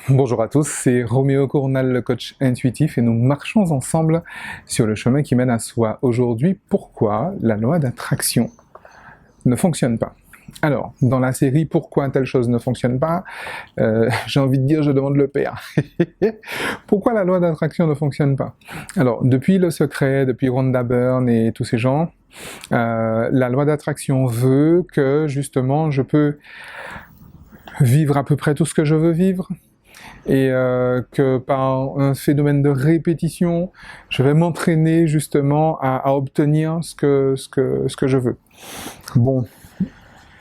Bonjour à tous, c'est Roméo Cournal, le coach intuitif, et nous marchons ensemble sur le chemin qui mène à soi. Aujourd'hui, pourquoi la loi d'attraction ne fonctionne pas? Alors, dans la série Pourquoi telle chose ne fonctionne pas, j'ai envie de dire je demande le père. Pourquoi la loi d'attraction ne fonctionne pas? Alors, depuis Le Secret, depuis Rhonda Byrne et tous ces gens, la loi d'attraction veut que justement je peux vivre à peu près tout ce que je veux vivre, et que par un phénomène de répétition, je vais m'entraîner justement à obtenir ce que je veux. Bon,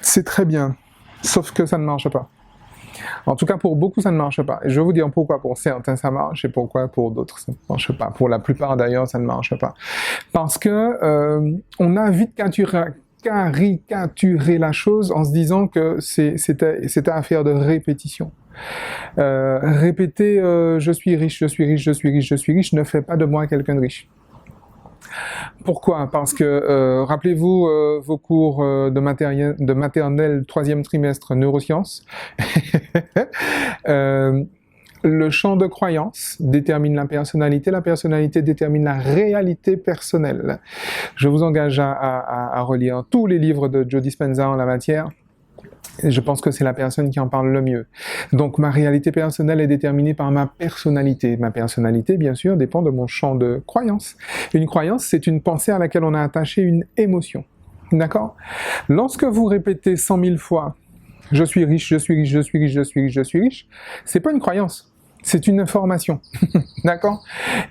c'est très bien, sauf que ça ne marche pas. En tout cas, pour beaucoup, ça ne marche pas. Et je vais vous dire pourquoi pour certains ça marche et pourquoi pour d'autres ça ne marche pas. Pour la plupart d'ailleurs, ça ne marche pas. Parce que on a vite caricaturer la chose en se disant que c'était affaire de répétition. Répéter je suis riche, je suis riche, je suis riche, je suis riche ne fait pas de moi quelqu'un de riche. Pourquoi? Parce que, rappelez-vous vos cours de maternelle 3e trimestre neurosciences. Le champ de croyance détermine la personnalité détermine la réalité personnelle. Je vous engage à relire tous les livres de Joe Dispenza en la matière. Et je pense que c'est la personne qui en parle le mieux. Donc ma réalité personnelle est déterminée par ma personnalité. Ma personnalité, bien sûr, dépend de mon champ de croyance. Une croyance, c'est une pensée à laquelle on a attaché une émotion. D'accord? Lorsque vous répétez 100 000 fois « je suis riche, je suis riche, je suis riche, je suis riche, je suis riche », c'est pas une croyance. C'est une information, d'accord?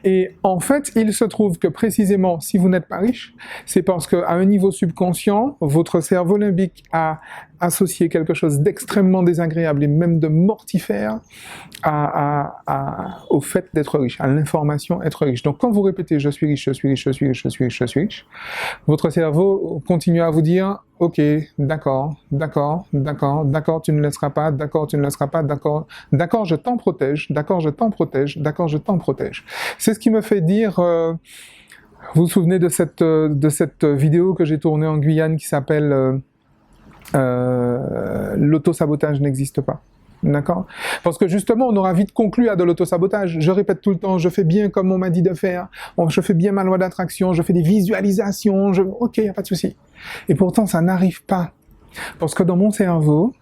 Et en fait, il se trouve que précisément, si vous n'êtes pas riche, c'est parce qu'à un niveau subconscient, votre cerveau limbique a associé quelque chose d'extrêmement désagréable et même de mortifère au fait d'être riche, à l'information être riche. Donc quand vous répétez « je suis riche, je suis riche, je suis riche, je suis riche, je suis riche », votre cerveau continue à vous dire « ok, d'accord, d'accord, d'accord, d'accord, tu ne laisseras pas, d'accord, tu ne laisseras pas, d'accord, d'accord, je t'en protège, d'accord, je t'en protège, d'accord, je t'en protège ». C'est ce qui me fait dire... vous vous souvenez de cette vidéo que j'ai tournée en Guyane qui s'appelle l'autosabotage n'existe pas. D'accord? Parce que justement, on aura vite conclu à de l'autosabotage. Je répète tout le temps, je fais bien comme on m'a dit de faire, je fais bien ma loi d'attraction, je fais des visualisations, ok, y a pas de souci. Et pourtant, ça n'arrive pas. Parce que dans mon cerveau,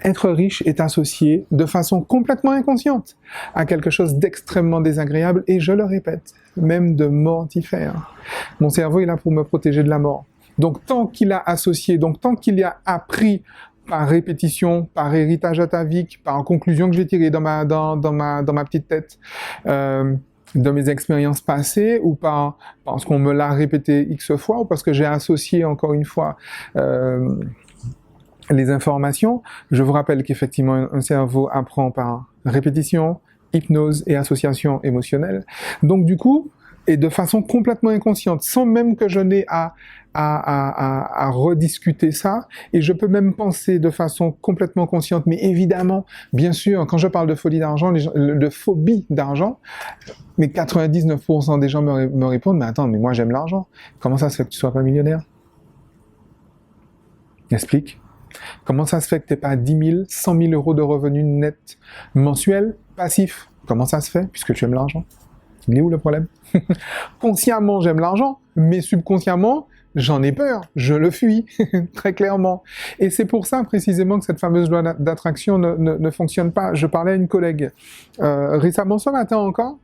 être riche est associé de façon complètement inconsciente à quelque chose d'extrêmement désagréable, et je le répète, même de mortifère. Mon cerveau est là pour me protéger de la mort. Donc tant qu'il a associé, donc tant qu'il y a appris par répétition, par héritage atavique, par conclusion que j'ai tirée dans ma petite tête, de mes expériences passées, ou parce qu'on me l'a répété X fois, ou parce que j'ai associé encore une fois les informations. Je vous rappelle qu'effectivement un cerveau apprend par répétition, hypnose et association émotionnelle. Donc du coup, et de façon complètement inconsciente, sans même que je n'ai à rediscuter ça, et je peux même penser de façon complètement consciente, mais évidemment, bien sûr, quand je parle de phobie d'argent, de phobie d'argent, mais 99% des gens me répondent, mais attends, mais moi j'aime l'argent, comment ça se fait que tu sois pas millionnaire? Explique. Comment ça se fait que tu n'aies pas 10 000, 100 000 euros de revenus nets mensuels, passifs? Comment ça se fait? Puisque tu aimes l'argent. Il est où le problème? Consciemment, j'aime l'argent, mais subconsciemment, j'en ai peur, je le fuis, très clairement. Et c'est pour ça, précisément, que cette fameuse loi d'attraction ne fonctionne pas. Je parlais à une collègue récemment, ce matin encore,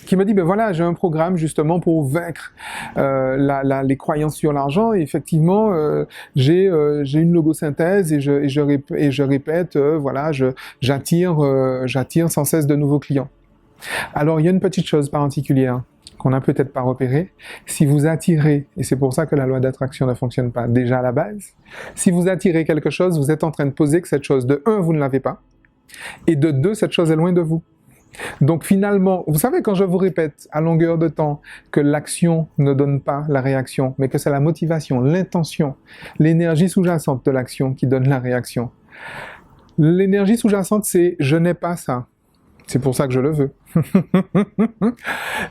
qui me dit, ben voilà, j'ai un programme justement pour vaincre les croyances sur l'argent, et effectivement, j'ai une logosynthèse, et je répète, voilà, j'attire sans cesse de nouveaux clients. Alors, il y a une petite chose particulière qu'on n'a peut-être pas repérée. Si vous attirez, et c'est pour ça que la loi d'attraction ne fonctionne pas déjà à la base, si vous attirez quelque chose, vous êtes en train de poser que cette chose, de 1, vous ne l'avez pas, et de 2, cette chose est loin de vous. Donc finalement, vous savez, quand je vous répète à longueur de temps que l'action ne donne pas la réaction, mais que c'est la motivation, l'intention, l'énergie sous-jacente de l'action qui donne la réaction. L'énergie sous-jacente, c'est « je n'ai pas ça ». C'est pour ça que je le veux.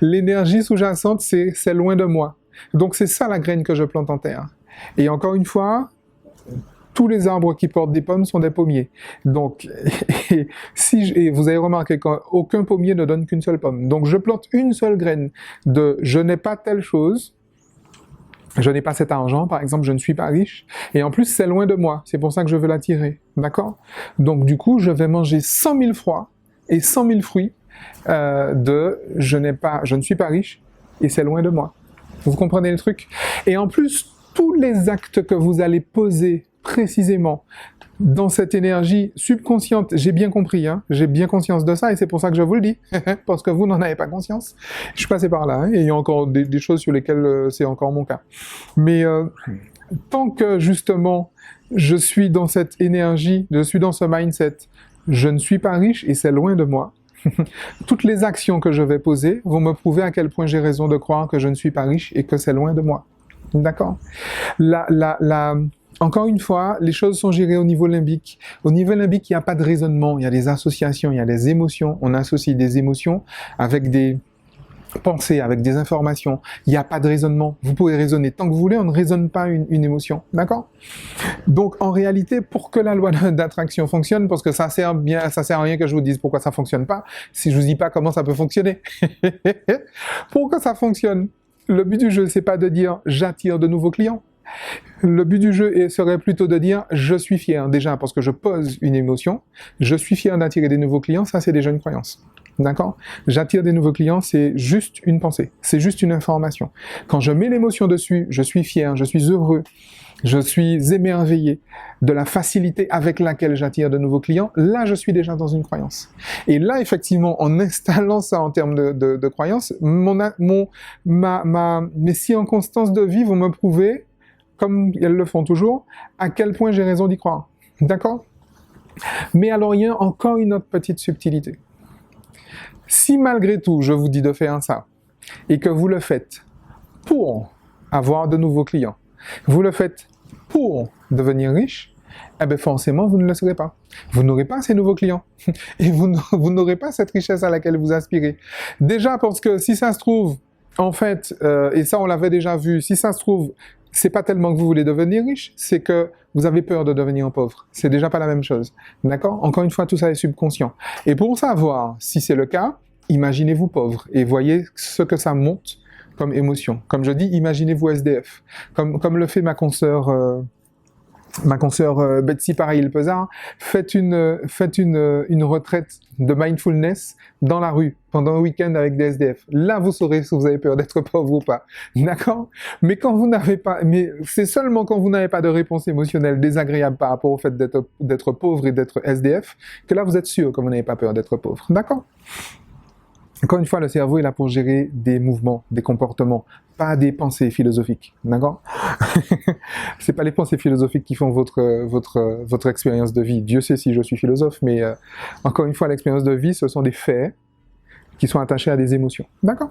L'énergie sous-jacente, c'est loin de moi. Donc c'est ça la graine que je plante en terre. Et encore une fois, tous les arbres qui portent des pommes sont des pommiers. Donc, et vous avez remarqué qu'aucun pommier ne donne qu'une seule pomme. Donc, je plante une seule graine de « je n'ai pas telle chose », je n'ai pas cet argent, par exemple, je ne suis pas riche, et en plus, c'est loin de moi, c'est pour ça que je veux l'attirer, d'accord? Donc, du coup, je vais manger 100 000 froids et 100 000 fruits je ne suis pas riche, et c'est loin de moi. Vous comprenez le truc? Et en plus, tous les actes que vous allez poser précisément dans cette énergie subconsciente, j'ai bien compris, hein, j'ai bien conscience de ça, et c'est pour ça que je vous le dis, parce que vous n'en avez pas conscience. Je suis passé par là, hein, et il y a encore des choses sur lesquelles c'est encore mon cas. Mais tant que, justement, je suis dans cette énergie, je suis dans ce mindset, je ne suis pas riche, et c'est loin de moi, toutes les actions que je vais poser vont me prouver à quel point j'ai raison de croire que je ne suis pas riche, et que c'est loin de moi. D'accord? Encore une fois, les choses sont gérées au niveau limbique. Au niveau limbique, il n'y a pas de raisonnement, il y a des associations, il y a des émotions. On associe des émotions avec des pensées, avec des informations. Il n'y a pas de raisonnement. Vous pouvez raisonner tant que vous voulez, on ne raisonne pas une émotion. D'accord? Donc, en réalité, pour que la loi d'attraction fonctionne, parce que ça sert à rien que je vous dise pourquoi ça fonctionne pas, si je vous dis pas comment ça peut fonctionner. Pour que ça fonctionne, le but du jeu, c'est pas de dire j'attire de nouveaux clients. Le but du jeu serait plutôt de dire je suis fier, déjà parce que je pose une émotion, je suis fier d'attirer des nouveaux clients, ça c'est déjà une croyance. D'accord? J'attire des nouveaux clients, c'est juste une pensée, c'est juste une information. Quand je mets l'émotion dessus, je suis fier, je suis heureux, je suis émerveillé de la facilité avec laquelle j'attire de nouveaux clients, là je suis déjà dans une croyance. Et là effectivement, en installant ça en termes de croyance, mes circonstances de vie vont me prouver, comme elles le font toujours, à quel point j'ai raison d'y croire. D'accord? Mais alors il y a encore une autre petite subtilité. Si malgré tout, je vous dis de faire ça, et que vous le faites pour avoir de nouveaux clients, vous le faites pour devenir riche, eh bien forcément, vous ne le serez pas. Vous n'aurez pas ces nouveaux clients. Et vous n'aurez pas cette richesse à laquelle vous aspirez. Déjà parce que si ça se trouve, en fait, et ça on l'avait déjà vu, si ça se trouve, c'est pas tellement que vous voulez devenir riche, c'est que vous avez peur de devenir pauvre. C'est déjà pas la même chose. D'accord? Encore une fois, tout ça est subconscient. Et pour savoir si c'est le cas, imaginez-vous pauvre et voyez ce que ça monte comme émotion. Comme je dis, imaginez-vous SDF. Comme le fait ma consoeur Betsy Pareil-Pesard, faites une retraite de mindfulness dans la rue pendant un week-end avec des SDF. Là, vous saurez si vous avez peur d'être pauvre ou pas. D'accord? Mais c'est seulement quand vous n'avez pas de réponse émotionnelle désagréable par rapport au fait d'être pauvre et d'être SDF que là, vous êtes sûr que vous n'avez pas peur d'être pauvre. D'accord? Encore une fois, le cerveau est là pour gérer des mouvements, des comportements, pas des pensées philosophiques, d'accord? C'est pas les pensées philosophiques qui font votre expérience de vie. Dieu sait si je suis philosophe, mais encore une fois, l'expérience de vie, ce sont des faits qui sont attachés à des émotions, d'accord?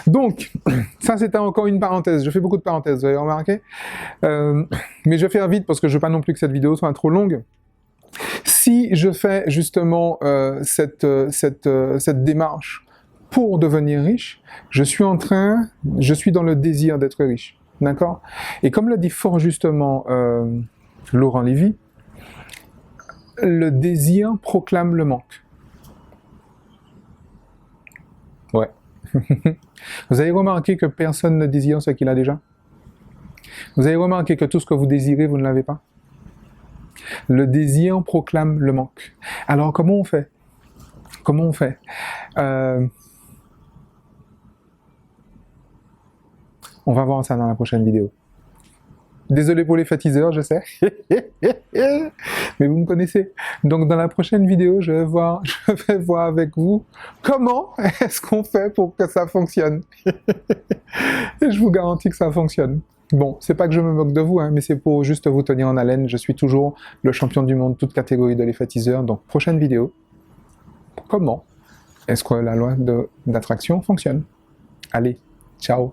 Donc, ça c'était encore une parenthèse. Je fais beaucoup de parenthèses, vous avez remarqué? Mais je vais faire vite parce que je veux pas non plus que cette vidéo soit trop longue. Si je fais justement cette démarche pour devenir riche, je suis dans le désir d'être riche, d'accord? Et comme le dit fort justement Laurent Lévy, le désir proclame le manque. Ouais. Vous avez remarqué que personne ne désire ce qu'il a déjà? Vous avez remarqué que tout ce que vous désirez, vous ne l'avez pas? Le désir proclame le manque. Alors comment on fait? Comment on fait? On va voir ça dans la prochaine vidéo. Désolé pour les fétiseurs, je sais. Mais vous me connaissez. Donc dans la prochaine vidéo, je vais voir avec vous comment est-ce qu'on fait pour que ça fonctionne. Et je vous garantis que ça fonctionne. Bon, c'est pas que je me moque de vous, hein, mais c'est pour juste vous tenir en haleine. Je suis toujours le champion du monde, toute catégorie de l'effétiseur. Donc prochaine vidéo. Comment est-ce que la loi d'attraction fonctionne? Allez, ciao!